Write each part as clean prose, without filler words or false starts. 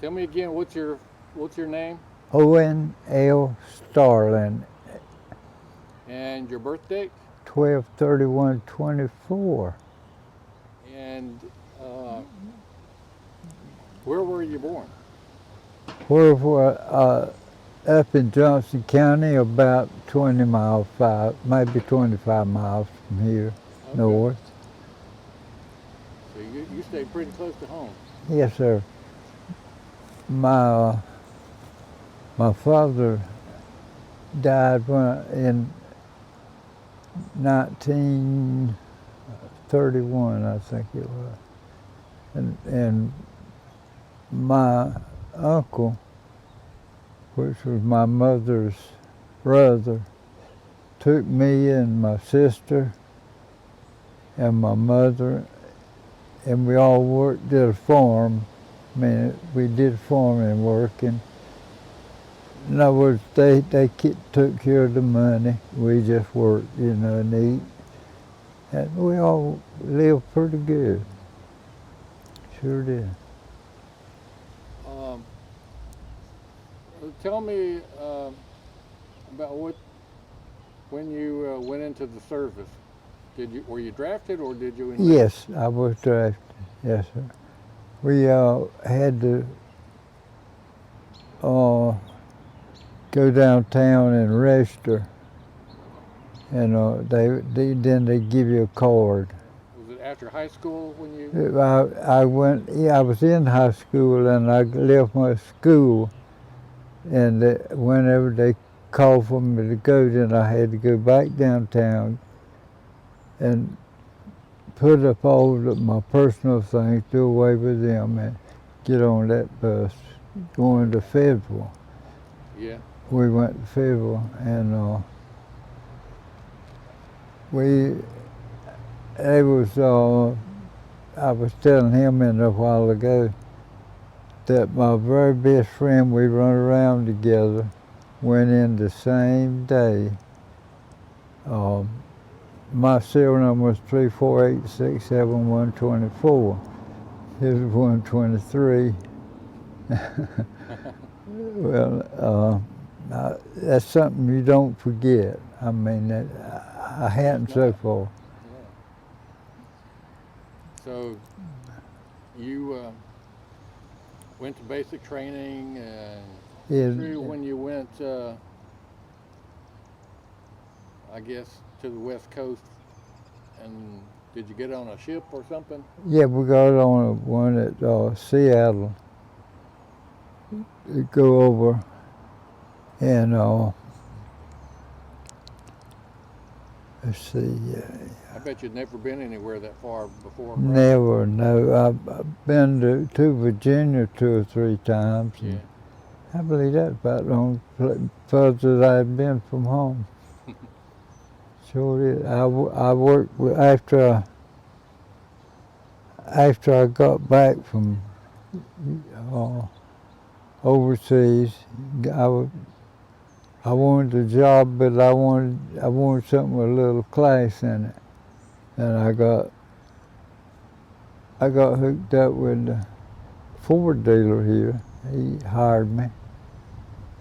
Tell me again, what's your name Owen L. Starling, and your birth date? 12/31/24. And where were you born? Where up in Johnson County, about 20 miles, maybe 25 miles from here, Okay. north. So you stayed pretty close to home. Yes, sir. My my father died in 1931, I think it was, and my uncle, which was my mother's brother, took me and my sister and my mother, and we all did a farm. I mean, we did farming work, and in other words, they took care of the money. We just worked, and eat, and we all lived pretty good. Sure did. Tell me about when you went into the service. Were you drafted or did you enlist? Yes, I was drafted. Yes, sir. We had to go downtown and register, and then they give you a card. Was it after high school when you? I went. Yeah, I was in high school, and I left my school, and whenever they called for me to go, then I had to go back downtown and put up all of my personal things, do away with them, and get on that bus going to Federal. Yeah. We went to Federal, and I was telling him a while ago that my very best friend, we run around together, went in the same day. My serial number was 34867-124. His was 123. Well, that's something you don't forget. I mean, I hadn't so far. Yeah. So you went to basic training and through when you went, I guess, to the West Coast. And did you get on a ship or something? Yeah, we got on one at Seattle. Go over and let's see. I bet you'd never been anywhere that far before. Right? Never, no. I've been to Virginia 2 or 3 times. Yeah. I believe that's about the only further that I've been from home. Sure did. I worked after I got back from overseas. I wanted a job, but I wanted something with a little class in it, and I got hooked up with the Ford dealer here. He hired me,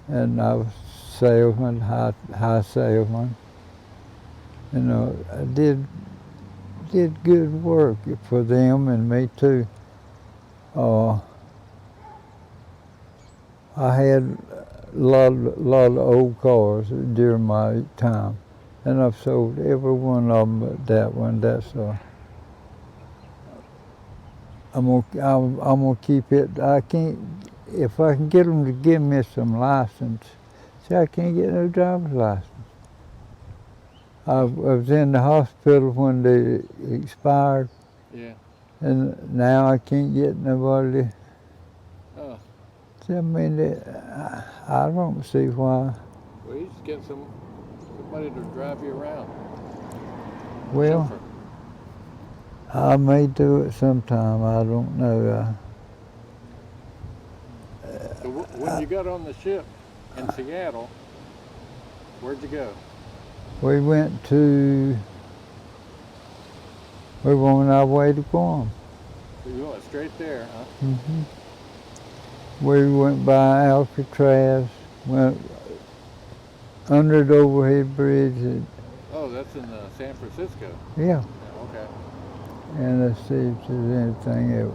and I was salesman, high salesman. I did good work for them and me too. I had a lot of old cars during my time, and I've sold every one of them but that one. I'm gonna keep it. I can't, if I can get them to give me some license. See, I can't get no driver's license. I was in the hospital when they expired. Yeah. And now I can't get nobody. Oh. I mean, I don't see why. Well, you just get somebody to drive you around. Well, Chauffeur. I may do it sometime. I don't know. So when you got on the ship in Seattle, where'd you go? We were on our way to Guam. So you went straight there, huh? Mm-hmm. We went by Alcatraz, went under the overhead bridge. Oh, that's in San Francisco. Yeah, Yeah, okay. and let's see if there's anything else.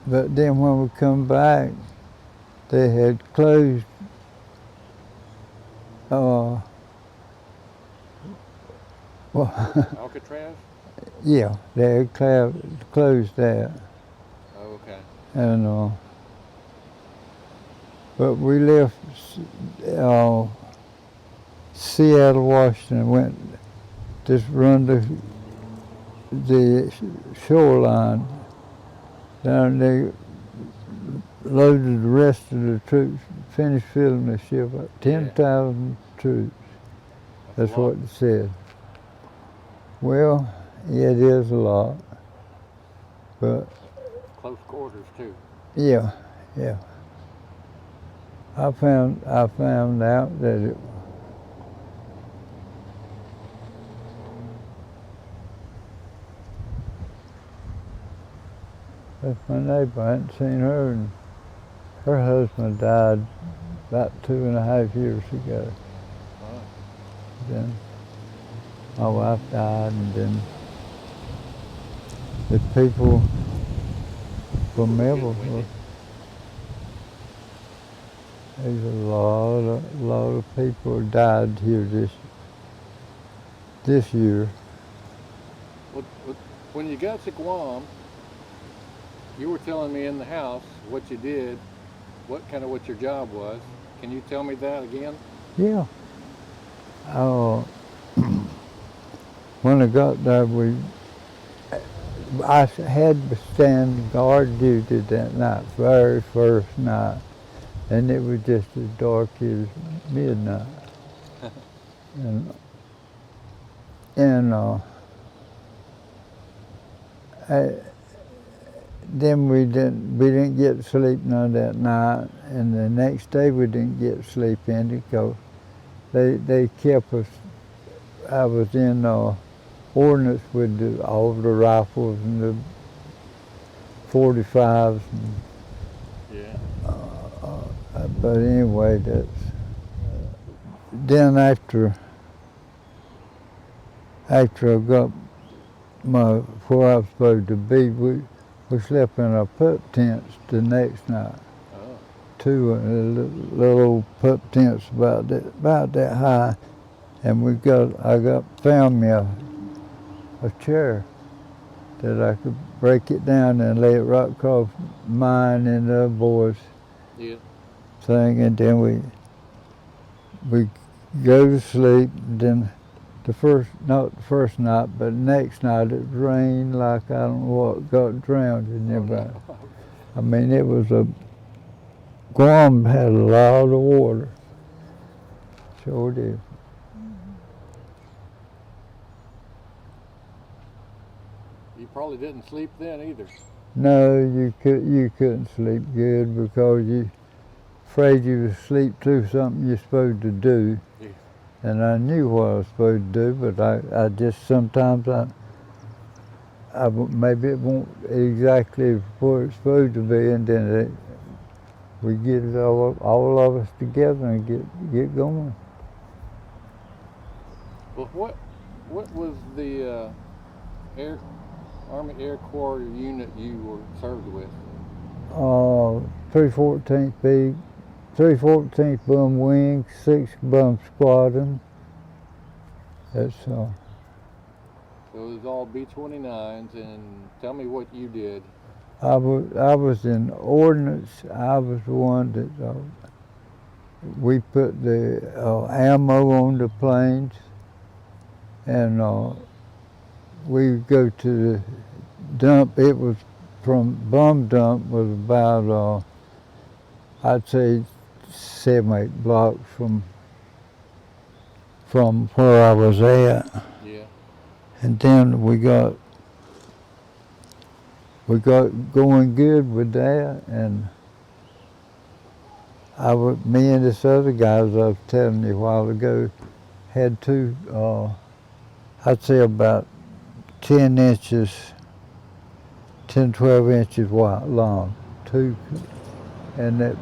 But then when we come back, they had closed. Well, Alcatraz? yeah, they had closed that, Oh, okay. and but we left Seattle, Washington, went just run the shoreline down there, loaded the rest of the troops, finished filling the ship up. 10,000 troops. That's what it said. Well, yeah, it is a lot, but Close quarters too. yeah. I found out that that's my neighbor. I hadn't seen her, and her husband died about 2.5 years ago. Oh. Then my wife died, and then the people from Melbourne. There's a lot of people died here this year. Well, when you got to Guam, you were telling me in the house what you did, what your job was. Can you tell me that again? Yeah. When I got there, I had to stand guard duty that night, very first night, and it was just as dark as midnight. Then we didn't get sleep none that night, and the next day we didn't get sleep in because they kept us. I was in Ordnance with all the rifles and the 45s. Yeah. But anyway, then after I got where I was supposed to be, we slept in our pup tents the next night. Oh. Two little old pup tents about that high, and I found me a chair that I could break it down and lay it right across mine and the boys' thing, and then we go to sleep. And then not the first night, but next night it rained like I don't know what, got drowned in everybody. Oh, no. I mean, Guam had a lot of water. Sure did. You probably didn't sleep then either. No, you couldn't sleep good because you afraid you would sleep through something you're supposed to do. Yeah. And I knew what I was supposed to do, but I just sometimes maybe it won't exactly where it's supposed to be, and then we get it all of us together and get going. Well, what was the Army Air Corps unit you were served with? 314th B, 314th Bum Wing, 6th Bum Squadron. That's So it was all B-29s, and tell me what you did. I was in Ordnance. I was the one that we put the ammo on the planes, and we go to the dump. It was from Bum Dump was about I'd say 7, 8 blocks from where I was at. Yeah. And then we got going good with that, and me and this other guy, as I was telling you a while ago, had two, I'd say about 10 inches 10, 12 inches wide, long, two, and that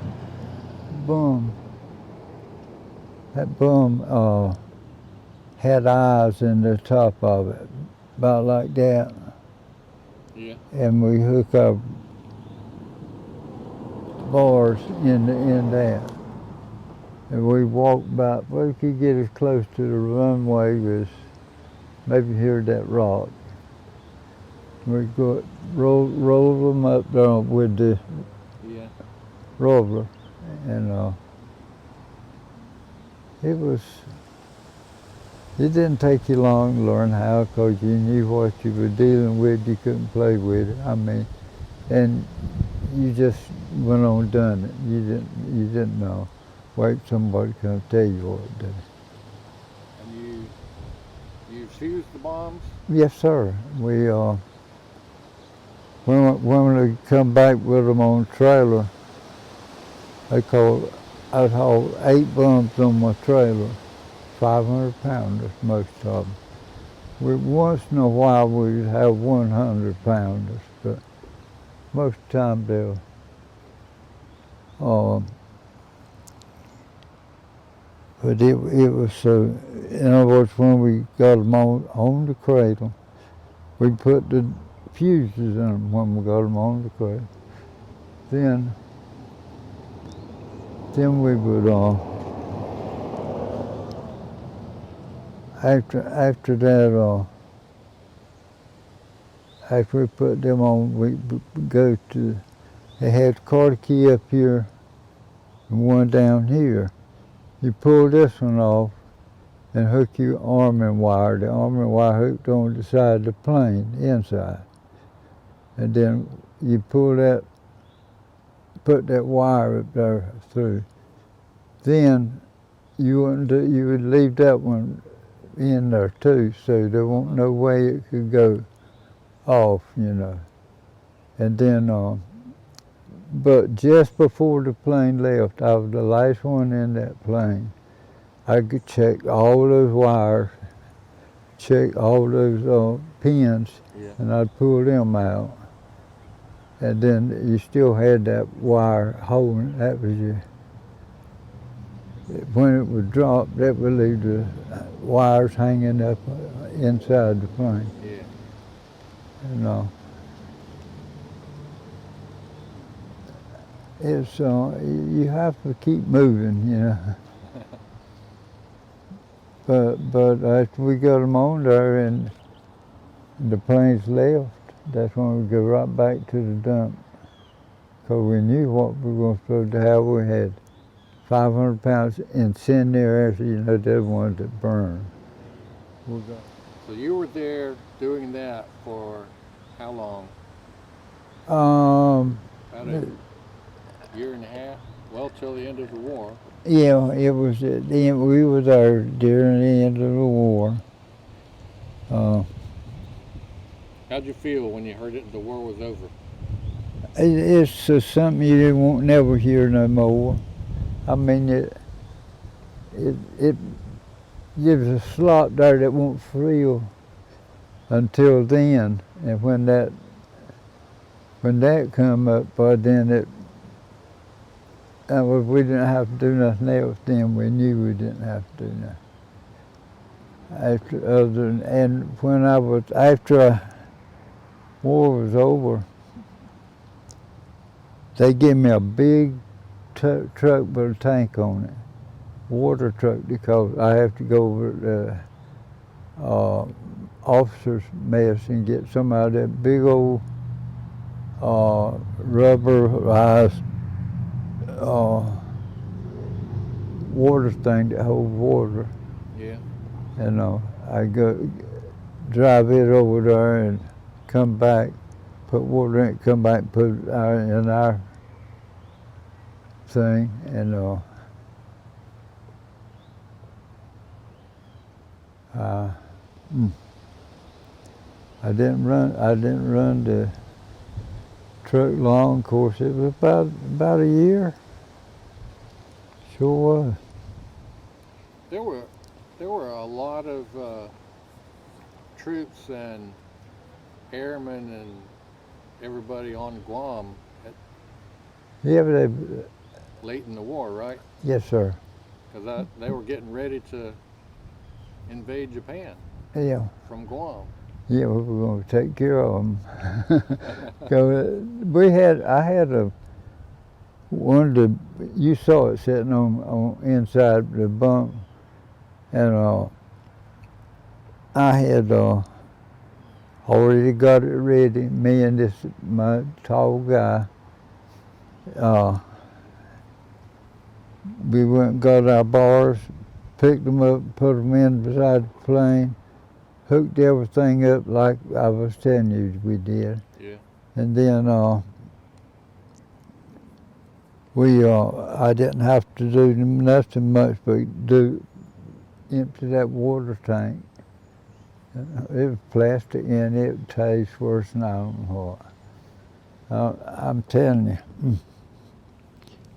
bum had eyes in the top of it, about like that. Yeah. And we hook our bars in that. And we walked about, we could get as close to the runway as maybe hear that rock. We go roll them up there with the roller, and it didn't take you long to learn how, because you knew what you were dealing with. You couldn't play with it. I mean, and you just went on done it. You didn't know. Wait, somebody come tell you what to do. And you fused the bombs? Yes, sir. We when we come back with them on trailer, I hauled 8 bombs on my trailer, 500 pounders, most of them. Once in a while we'd have 100 pounders, but most of the time they'll. But it was so. In other words, when we got them on the cradle, we put the fuses in them when we got them on the cradle. Then we would after that after we put them on, we go to. They had car key up here and one down here. You pull this one off and hook your arming wire. The arming wire hooked on the side of the plane, inside. And then you pull that, put that wire up there through. Then you would leave that one in there too, so there won't no way it could go off, you know. And then, but just before the plane left, I was the last one in that plane. I could check all those wires, check all those pins, and I'd pull them out. And then you still had that wire holding, that was your, when it would drop, that would leave the wires hanging up inside the plane. Yeah. And it's, you have to keep moving, you know. But after we got them on there and the planes left, that's when we go right back to the dump. Because we knew what we were supposed to have. We had 500 pounds incendiary, you know, they're the ones that burn. So you were there doing that for how long? About a year and a half? Well, till the end of the war. Yeah, it was at the end. We were there during the end of the war. How'd you feel when you heard it? The war was over. It's something you won't never hear no more. I mean, it gives a slot there that won't feel until then, and when that come up, then we didn't have to do nothing else. Then we knew we didn't have to do nothing. And when after war was over, they gave me a big truck with a tank on it, water truck, because I have to go over to the officers' mess and get some out of that big old rubberized water thing that holds water. Yeah. And I go drive it over there and come back, put water in it, come back and put it in our thing, and I didn't run the truck long. Of course, it was about a year. Sure was. There were a lot of troops and airmen and everybody on Guam Yeah, but they, late in the war, right? yes, sir. Because they were getting ready to invade Japan Yeah, from Guam. yeah, we were going to take care of them. I had one of the, you saw it sitting on inside the bunk, and I had already got it ready. Me and my tall guy, we went and got our bars, picked them up, put them in beside the plane, hooked everything up like I was telling you we did. Yeah. And then I didn't have to do nothing much but empty that water tank. It was plastic and it tastes worse than I don't know what. I'm telling you,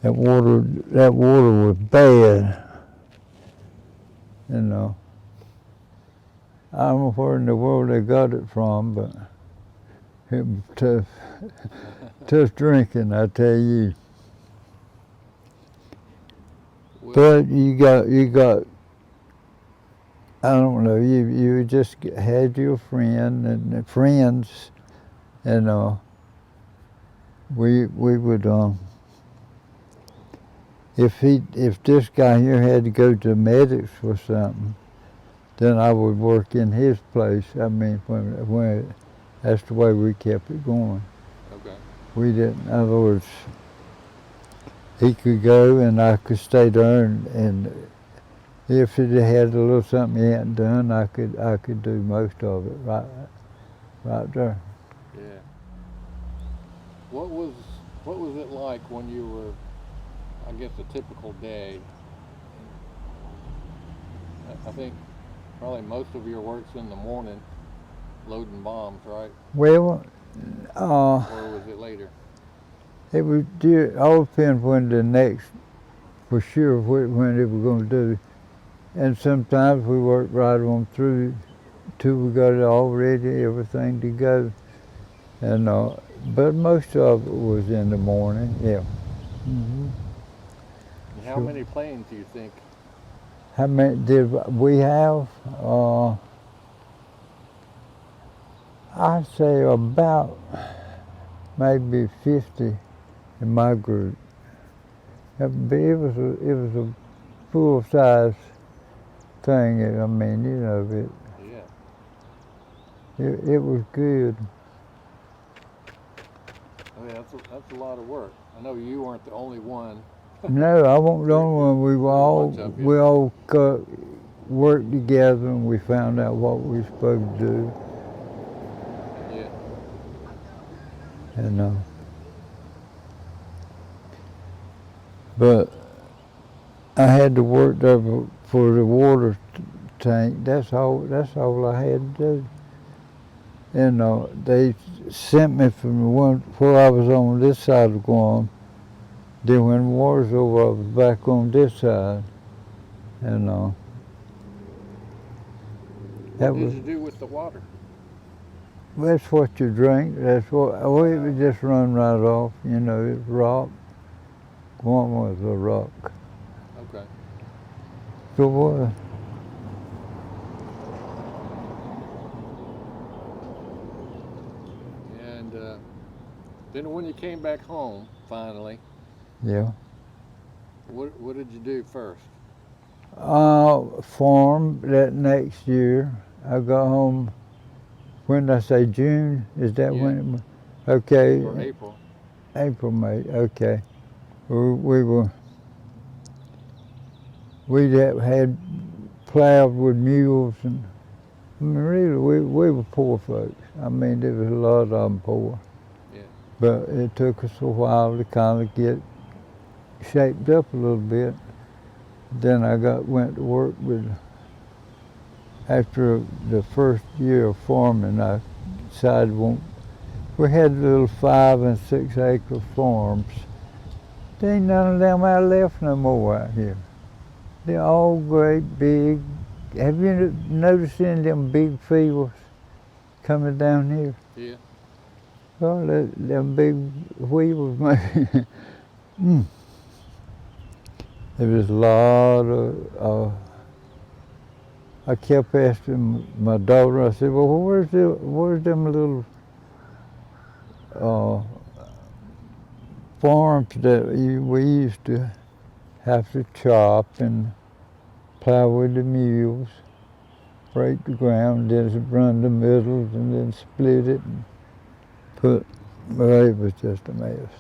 that water was bad. You know, I don't know where in the world they got it from, but it was tough, tough drinking, I tell you. Well, But you got, I don't know, you just had your friend and friends, and we would if this guy here had to go to medics for something, then I would work in his place. I mean, when that's the way we kept it going. okay. We didn't. In other words, he could go and I could stay there, and if he had a little something he hadn't done, I could do most of it right there. Yeah. What was it like when you were, I guess, a typical day? I think probably most of your work's in the morning, loading bombs, right? Well, Or was it later? it was all depends when the next, for sure, when it was going to do. And sometimes we worked right on through till we got it all ready, everything to go. And but most of it was in the morning, yeah. Mm-hmm. And how many planes do you think? How many did we have? I'd say about maybe 50 in my group. But it was a full size thing. I mean, you know, Yeah. it was good. I mean, that's a lot of work. I know you weren't the only one. No, I wasn't the only one. We all worked together and we found out what we were supposed to do. Yeah. And but I had to work there for the water tank. That's all I had to do. And they sent me from the one where I was on this side of Guam. Then when the war's over, I was back on this side. And What did you do with the water? that's what you drink. That's what it would just run right off. You know, it's rock. Guam was a rock. Okay. So what? And then when you came back home, finally, Yeah. what did you do first? Farm that next year. I got home. When did I say June? Is that Yeah. when it was? Okay. Or April? April, May. Okay. We had plowed with mules, and I mean, really, we were poor folks. I mean, there was a lot of them poor. Yeah. But it took us a while to kind of get shaped up a little bit. Then I went to work after the first year of farming, I decided we had little 5 and 6 acre farms. There ain't none of them out left no more out here. They're all great big. Have you noticed any of them big fields coming down here? Yeah. Well, them big wheels, maybe. There was a lot of, I kept asking my daughter, I said, well, where's them little farms that we used to have to chop and plow with the mules, break the ground, then run the middles and then split it and put, well, it was just a mess.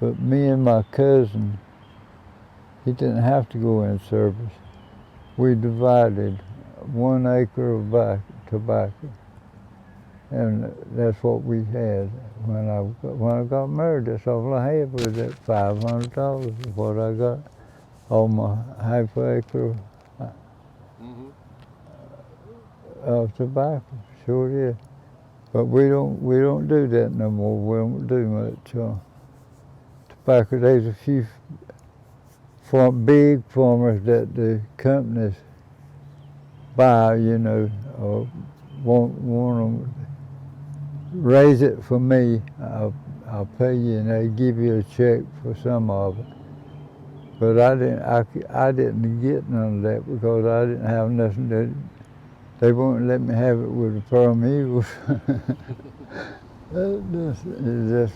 But me and my cousin, he didn't have to go in service. We divided 1 acre of tobacco, and that's what we had. When I got married, that's all I had was that $500 is what I got on my half acre of tobacco. Sure did. But we don't do that no more. We don't do much tobacco. There's a few big farmers that the companies buy, you know, or want them raise it for me. I'll pay you, and they give you a check for some of it. But I didn't get none of that because I didn't have nothing. They wouldn't let me have it with the pearl mules. That's